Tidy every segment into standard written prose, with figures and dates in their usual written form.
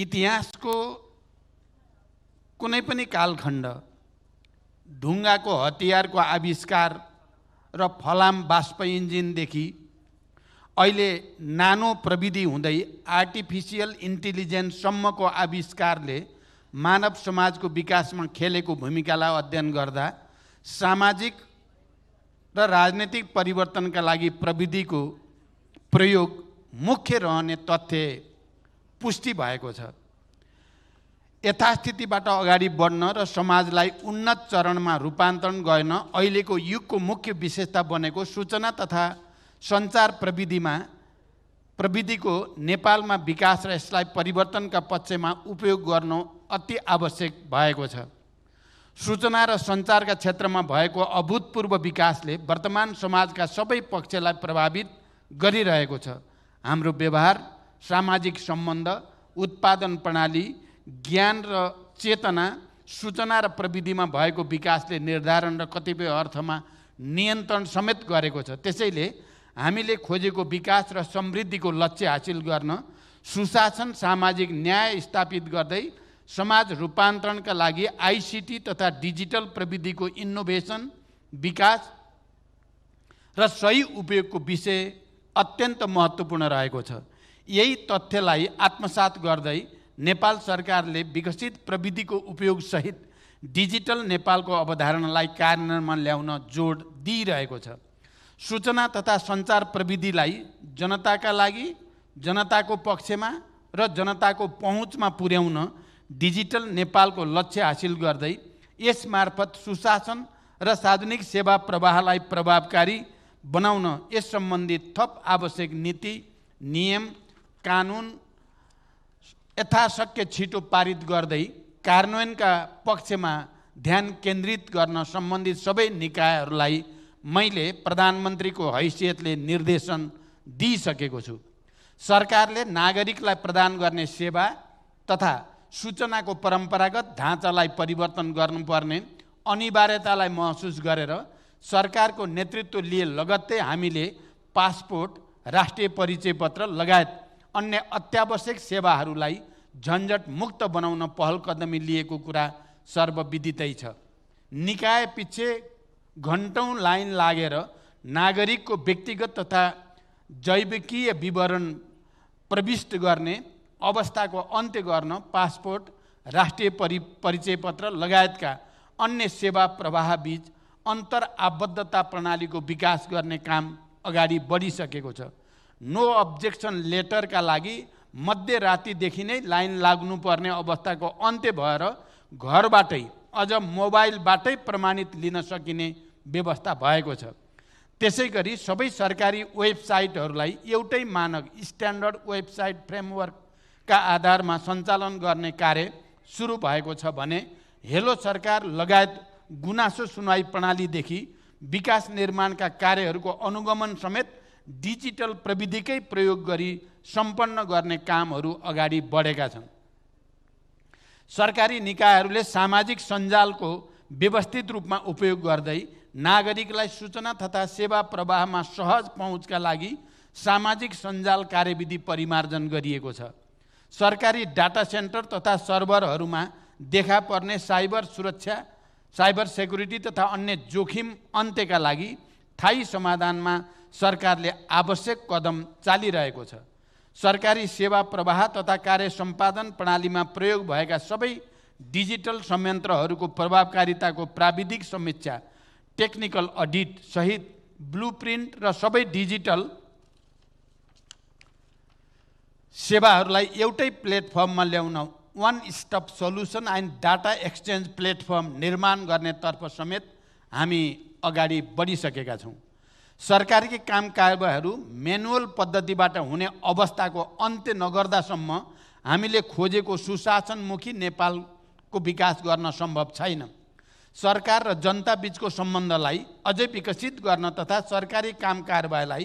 इतिहासको कुनै पनि कालखण्ड ढुङ्गाको हतियारको आविष्कार र फलाम बाष्प इन्जिनदेखि अहिले नानो प्रविधि हुँदै आर्टिफिसियल इन्टेलिजेन्ससम्मको आविष्कारले मानव समाजको विकासमा खेलेको भूमिकालाई अध्ययन गर्दा सामाजिक र राजनीतिक परिवर्तनका लागि प्रविधिको प्रयोग मुख्य रहने तथ्य पुष्टि भएको छ। यथास्थितिबाट अगाडि बढ्न र समाजलाई उन्नत चरणमा रूपान्तरण गर्न अहिलेको युगको मुख्य विशेषता बनेको सूचना तथा सञ्चार प्रविधिको नेपालमा विकास र यसलाई परिवर्तनका पक्षमा उपयोग गर्न अति आवश्यक भएको छ। सूचना र सञ्चारका क्षेत्रमा भएको अभूतपूर्व विकासले वर्तमान समाजका सबै पक्षलाई प्रभावित गरिरहेको छ। हाम्रो व्यवहार, सामाजिक सम्बन्ध, उत्पादन प्रणाली, ज्ञान र चेतना, सूचना र प्रविधिमा भएको विकासले निर्धारण र कतिपय अर्थमा नियन्त्रण समेत गरेको छ। त्यसैले हामीले खोजेको विकास र समृद्धिको लक्ष्य हासिल गर्न सुशासन, सामाजिक न्याय स्थापित गर्दै समाज रूपान्तरणका लागि आइसिटी तथा डिजिटल प्रविधिको इनोभेसन, विकास र सही उपयोगको विषय अत्यन्त महत्त्वपूर्ण रहेको छ। यही तथ्यलाई आत्मसात गर्दै नेपाल सरकारले विकसित प्रविधिको उपयोग सहित डिजिटल नेपालको अवधारणालाई कार्यान्वयनमा ल्याउन जोड दिइरहेको छ। सूचना तथा सञ्चार प्रविधिलाई जनताका लागि, जनताको पक्षमा र जनताको पहुँचमा पुर्याउन डिजिटल नेपालको लक्ष्य हासिल गर्दै यस मार्फत सुशासन र सार्वजनिक सेवा प्रवाहलाई प्रभावकारी बनाउन यस सम्बन्धी थप आवश्यक नीति, नियम, कानुन यथाशक्य छिटो पारित गर्दै कार्यान्वयनका पक्षमा ध्यान केन्द्रित गर्न सम्बन्धित सबै निकायहरूलाई मैले प्रधानमन्त्रीको हैसियतले निर्देशन दिइसकेको छु। सरकारले नागरिकलाई प्रदान गर्ने सेवा तथा सूचनाको परम्परागत ढाँचालाई परिवर्तन गर्नुपर्ने अनिवार्यतालाई महसुस गरेर सरकारको नेतृत्व लिए लगत्तै हामीले पासपोर्ट, राष्ट्रिय परिचय पत्र लगायत अन्य अत्यावश्यक सेवाहरूलाई झन्झट मुक्त बनाउन पहल कदमी लिएको कुरा सर्वविदितै छ। निकाय पछि घन्टौँ लाइन लागेर नागरिकको व्यक्तिगत तथा जैविकीय विवरण प्रविष्ट गर्ने अवस्थाको अन्त्य गर्न पासपोर्ट, राष्ट्रिय परिचय पत्र लगायतका अन्य सेवा प्रवाहबीच अन्तर आबद्धता प्रणालीको विकास गर्ने काम अगाडि बढिसकेको छ। नो अब्जेक्सन लेटरका लागि मध्यरातिदेखि नै लाइन लाग्नुपर्ने अवस्थाको अन्त्य भएर घरबाटै अझ मोबाइलबाटै प्रमाणित लिन सकिने व्यवस्था भएको छ। त्यसै गरी सबै सरकारी वेबसाइटहरूलाई एउटै मानक स्ट्यान्डर्ड वेबसाइट फ्रेमवर्कका आधारमा सञ्चालन गर्ने कार्य सुरु भएको छ भने हेलो सरकार लगायत गुनासो सुनवाई प्रणालीदेखि विकास निर्माणका कार्यहरूको अनुगमन समेत डिजिटल प्रविधिकै प्रयोग गरी सम्पन्न गर्ने कामहरू अगाडि बढेका छन्। सरकारी निकायहरूले सामाजिक सञ्जालको व्यवस्थित रूपमा उपयोग गर्दै नागरिकलाई सूचना तथा सेवा प्रवाहमा सहज पहुँचका लागि सामाजिक सञ्जाल कार्यविधि परिमार्जन गरिएको छ। सरकारी डाटा सेन्टर तथा सर्भरहरूमा देखा पर्ने साइबर सुरक्षा, साइबर सेक्युरिटी तथा अन्य जोखिम अन्त्यका लागि स्थायी समाधानमा सरकारले आवश्यक कदम चालिरहेको छ। सरकारी सेवा प्रवाह तथा कार्य सम्पादन प्रणालीमा प्रयोग भएका सबै डिजिटल संयन्त्रहरूको प्रभावकारिताको प्राविधिक समीक्षा, टेक्निकल अडिट सहित ब्लुप्रिन्ट र सबै डिजिटल सेवाहरूलाई एउटै प्लेटफर्ममा ल्याउन one stop solution and data exchange platform निर्माण गर्नेतर्फ समेत हामी अगाडि बढिसकेका छौँ। सरकारी काम कारबारहरू म्यानुअल पद्धतिबाट हुने अवस्थाको अन्त्य नगर्दासम्म हामीले खोजेको सुशासनमुखी नेपालको विकास गर्न सम्भव छैन। सरकार र जनता बीचको सम्बन्धलाई अझै विकसित गर्न तथा सरकारी काम कारबारलाई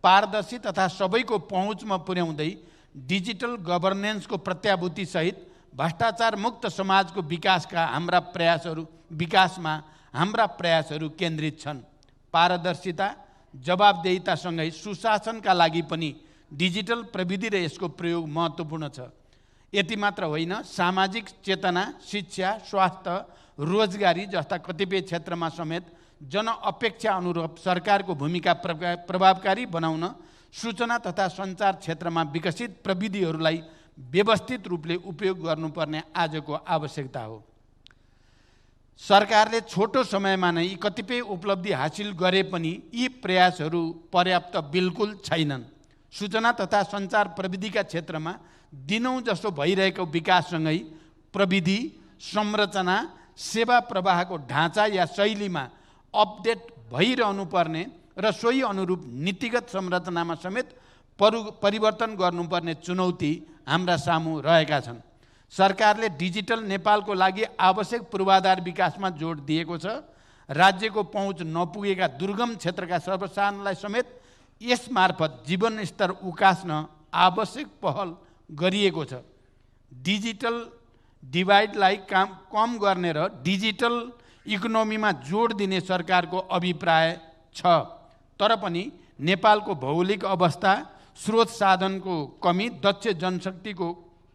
पारदर्शी तथा सबैको पहुँचमा पुर्याउँदै डिजिटल गभर्नेन्सको प्रत्याभूति सहित भ्रष्टाचार मुक्त समाजको विकासमा हाम्रा प्रयासहरू केन्द्रित छन्। पारदर्शिता, जवाबदेहितासँगै सुशासनका लागि पनि डिजिटल प्रविधि र यसको प्रयोग महत्त्वपूर्ण छ। यति मात्र होइन, सामाजिक चेतना, शिक्षा, स्वास्थ्य, रोजगारी जस्ता कतिपय क्षेत्रमा समेत जनअपेक्षा अनुरूप सरकारको भूमिका प्रभावकारी बनाउन सूचना तथा सञ्चार क्षेत्रमा विकसित प्रविधिहरूलाई व्यवस्थित रूपले उपयोग गर्नुपर्ने आजको आवश्यकता हो। सरकारले छोटो समयमा नै कतिपय उपलब्धि हासिल गरे पनि यी प्रयासहरू पर्याप्त बिल्कुल छैनन्। सूचना तथा सञ्चार प्रविधिका क्षेत्रमा दिनौँ जसो भइरहेको विकाससँगै प्रविधि, संरचना, सेवा प्रवाहको ढाँचा या शैलीमा अपडेट भइरहनुपर्ने र सोही अनुरूप नीतिगत संरचनामा समेत परिवर्तन गर्नुपर्ने चुनौती हाम्रा सामु रहेका छन्। सरकारले डिजिटल नेपालको लागि आवश्यक पूर्वाधार विकासमा जोड दिएको छ। राज्यको पहुँच नपुगेका दुर्गम क्षेत्रका सर्वसाधारणलाई समेत यस मार्फत जीवनस्तर उकास्न आवश्यक पहल गरिएको छ। डिजिटल डिभाइडलाई कम गर्ने र डिजिटल इकोनोमीमा जोड दिने सरकारको अभिप्राय छ। तर पनि नेपालको भौगोलिक अवस्था, स्रोत साधनको कमी, दक्ष जनशक्तिको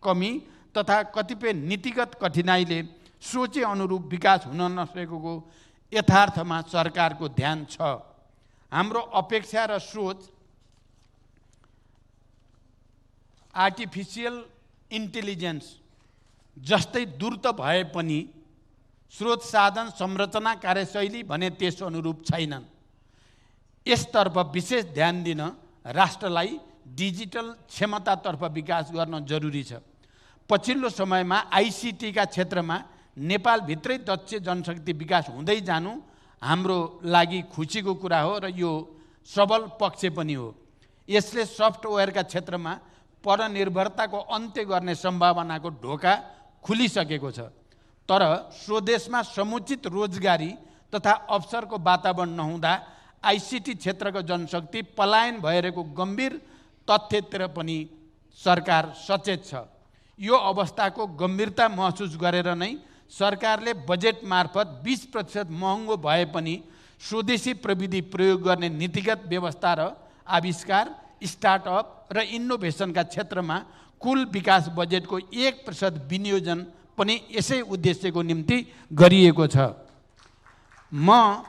कमी तथा कतिपय नीतिगत कठिनाइले सोचे अनुरूप विकास हुन नसकेको यथार्थमा सरकारको ध्यान छ। हाम्रो अपेक्षा र सोच आर्टिफिसियल इन्टेलिजेन्स जस्तै द्रुत भए पनि स्रोत साधन संरचना कार्यशैली भने त्यस अनुरूप छैनन्। यसतर्फ विशेष ध्यान दिन राष्ट्रलाई डिजिटल क्षमतातर्फ विकास गर्न जरुरी छ। पछिल्लो समयमा आइसिटीका क्षेत्रमा नेपालभित्रै दक्ष जनशक्ति विकास हुँदै जानु हाम्रो लागि खुसीको कुरा हो र यो सबल पक्ष पनि हो। यसले सफ्टवेयरका क्षेत्रमा परनिर्भरताको अन्त्य गर्ने सम्भावनाको ढोका खुलिसकेको छ। तर स्वदेशमा समुचित रोजगारी तथा अवसरको वातावरण नहुँदा आइसिटी क्षेत्रको जनशक्ति पलायन भइरहेको गम्भीर तथ्यतिर पनि सरकार सचेत छ। यो अवस्थाको गम्भीरता महसुस गरेर नै सरकारले बजेट मार्फत 20% महँगो भए पनि स्वदेशी प्रविधि प्रयोग गर्ने नीतिगत व्यवस्था र आविष्कार, स्टार्टअप र इनोभेसनका क्षेत्रमा कुल विकास बजेटको 1% विनियोजन पनि यसै उद्देश्यको निम्ति गरिएको छ। म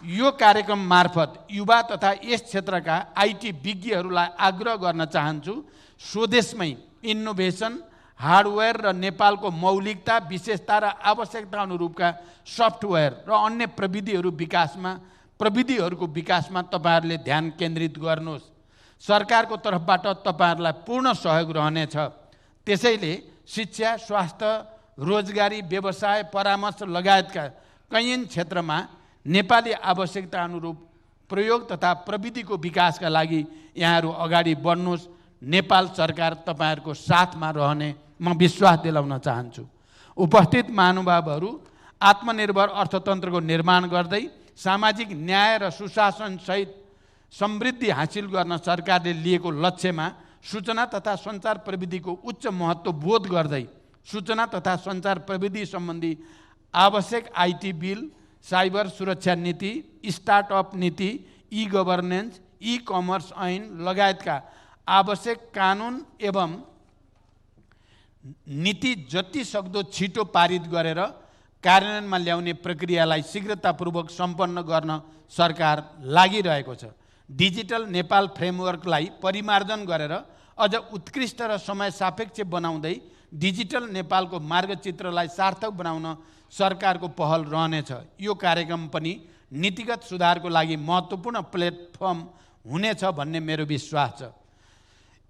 यो कार्यक्रम मार्फत युवा तथा यस क्षेत्रका आइटी विज्ञहरूलाई आग्रह गर्न चाहन्छु, स्वदेशमै इनोभेसन, हार्डवेयर र नेपालको मौलिकता, विशेषता र आवश्यकता अनुरूपका सफ्टवेयर र अन्य प्रविधिहरूको विकासमा तपाईहरूले ध्यान केन्द्रित गर्नुहोस्। सरकारको तर्फबाट तपाईहरूलाई पूर्ण सहयोग रहनेछ। त्यसैले शिक्षा, स्वास्थ्य, रोजगारी, व्यवसाय, परामर्श लगायतका कैयन क्षेत्रमा नेपाली आवश्यकता अनुरूप प्रयोग तथा प्रविधिको विकासका लागि यहाँहरू अगाडि बढ्नुहोस्। नेपाल सरकार तपाईहरूको साथमा रहने म विश्वास दिलाउन चाहन्छु। उपस्थित महानुभावहरू, आत्मनिर्भर अर्थतन्त्रको निर्माण गर्दै सामाजिक न्याय र सुशासन सहित समृद्धि हासिल गर्न सरकारले लिएको लक्ष्यमा सूचना तथा सञ्चार प्रविधिको उच्च महत्त्व बोध गर्दै सूचना तथा सञ्चार प्रविधि सम्बन्धी आवश्यक आइटी बिल, साइबर सुरक्षा नीति, स्टार्टअप नीति, ई गभर्नेन्स, ई कमर्स ऐन लगायतका आवश्यक कानुन एवं नीति जति सक्दो छिटो पारित गरेर कार्यान्वयनमा ल्याउने प्रक्रियालाई शीघ्रतापूर्वक सम्पन्न गर्न सरकार लागिरहेको छ। डिजिटल नेपाल फ्रेमवर्कलाई परिमार्जन गरेर अझ उत्कृष्ट र समय सापेक्ष बनाउँदै डिजिटल नेपालको मार्गचित्रलाई सार्थक बनाउन सरकारको पहल रहनेछ। यो कार्यक्रम पनि नीतिगत सुधारको लागि महत्त्वपूर्ण प्लेटफर्म हुनेछ भन्ने मेरो विश्वास छ।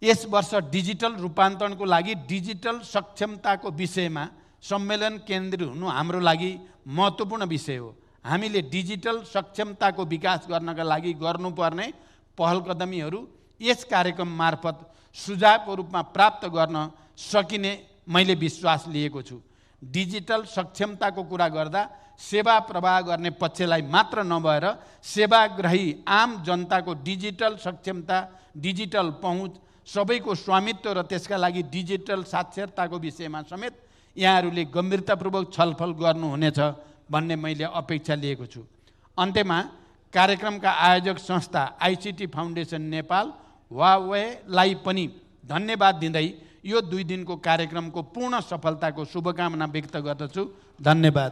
यस वर्ष डिजिटल रूपान्तरणको लागि डिजिटल सक्षमताको विषयमा सम्मेलन केन्द्रित हुनु हाम्रो लागि महत्त्वपूर्ण विषय हो। हामीले डिजिटल सक्षमताको विकास गर्नका लागि गर्नुपर्ने पहलकदमीहरू यस कार्यक्रम मार्फत सुझावको रूपमा प्राप्त गर्न सकिने मैले विश्वास लिएको छु। डिजिटल सक्षमताको कुरा गर्दा सेवा प्रवाह गर्ने पक्षलाई मात्र नभएर सेवाग्राही आम जनताको डिजिटल सक्षमता, डिजिटल पहुँच, सबैको स्वामित्व र त्यसका लागि डिजिटल साक्षरताको विषयमा समेत यहाँहरूले गम्भीरतापूर्वक छलफल गर्नुहुनेछ भन्ने मैले अपेक्षा लिएको छु। अन्त्यमा कार्यक्रमका आयोजक संस्था आइसिटी फाउन्डेसन नेपाल, हुवावेलाई पनि धन्यवाद दिँदै यो 2 दिनको कार्यक्रमको पूर्ण सफलताको शुभकामना व्यक्त गर्दछु। धन्यवाद।